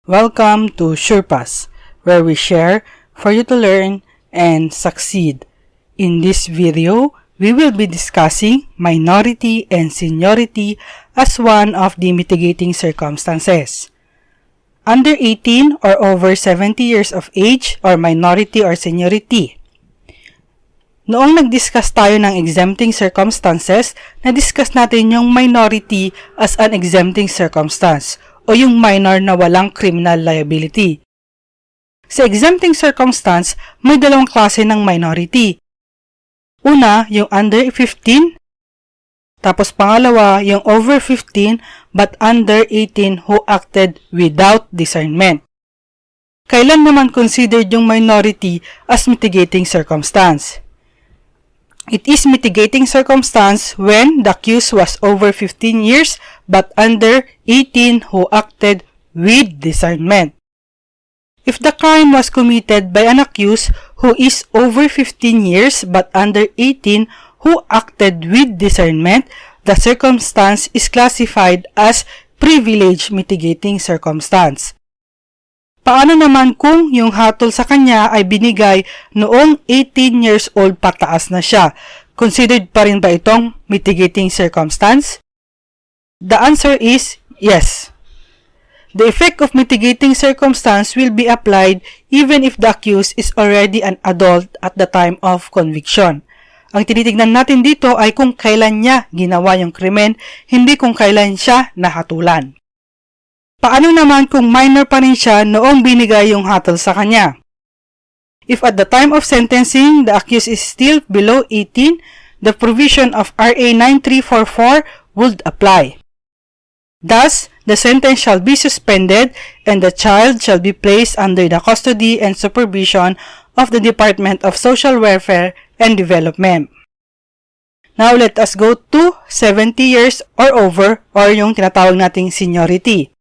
Welcome to SurePass, where we share for you to learn and succeed. In this video, we will be discussing minority and seniority as one of the mitigating circumstances. Under 18 or over 70 years of age or minority or seniority. Noong nag-discuss tayo ng exempting circumstances, na-discuss natin yung minority as an exempting circumstance o yung minor na walang criminal liability. Sa exempting circumstance, may dalawang klase ng minority. Una, yung under 15, tapos pangalawa, yung over 15 but under 18 who acted without discernment. Kailan naman considered yung minority as mitigating circumstance? It is mitigating circumstance when the accused was over 15 years but under 18 who acted with discernment. If the crime was committed by an accused who is over 15 years but under 18 who acted with discernment, the circumstance is classified as privilege mitigating circumstance. Paano naman kung yung hatol sa kanya ay binigay noong 18 years old pataas na siya? Considered pa rin ba itong mitigating circumstance? The answer is yes. The effect of mitigating circumstance will be applied even if the accused is already an adult at the time of conviction. Ang tinitignan natin dito ay kung kailan niya ginawa yung krimen, hindi kung kailan siya nahatulan. Paano naman kung minor pa rin siya noong binigay yung hatol sa kanya? If at the time of sentencing, the accused is still below 18, the provision of RA 9344 would apply. Thus, the sentence shall be suspended and the child shall be placed under the custody and supervision of the Department of Social Welfare and Development. Now, let us go to 70 years or over or yung tinatawag nating seniority.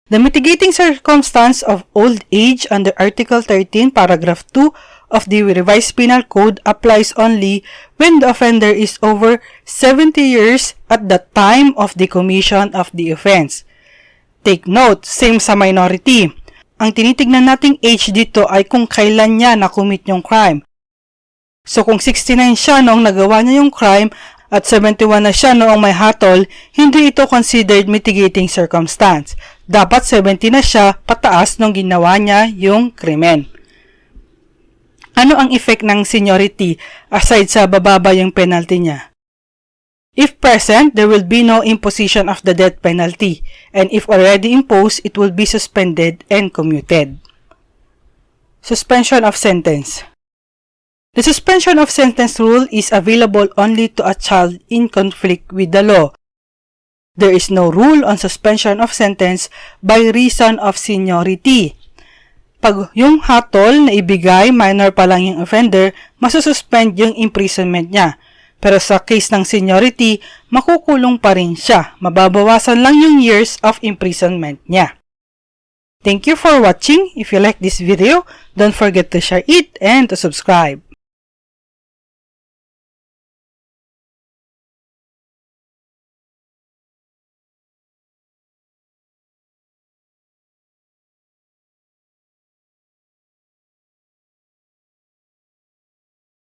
The mitigating circumstance of old age under Article 13, Paragraph 2 of the Revised Penal Code applies only when the offender is over 70 years at the time of the commission of the offense. Take note, same sa minority. Ang tinitignan nating age dito ay kung kailan niya na-commit yung crime. So kung 69 siya noong nagawa niya yung crime at 71 na siya noong may hatol, hindi ito considered mitigating circumstance. Dapat 70 na siya pataas nung ginawa niya yung krimen. Ano ang effect ng seniority aside sa bababa yung penalty niya? If present, there will be no imposition of the death penalty, and if already imposed, it will be suspended and commuted. Suspension of sentence. The suspension of sentence rule is available only to a child in conflict with the law. There is no rule on suspension of sentence by reason of seniority. Pag yung hatol na ibigay, minor pa lang yung offender, masususpend yung imprisonment niya. Pero sa case ng seniority, makukulong pa rin siya. Mababawasan lang yung years of imprisonment niya. Thank you for watching. If you like this video, don't forget to share it and to subscribe.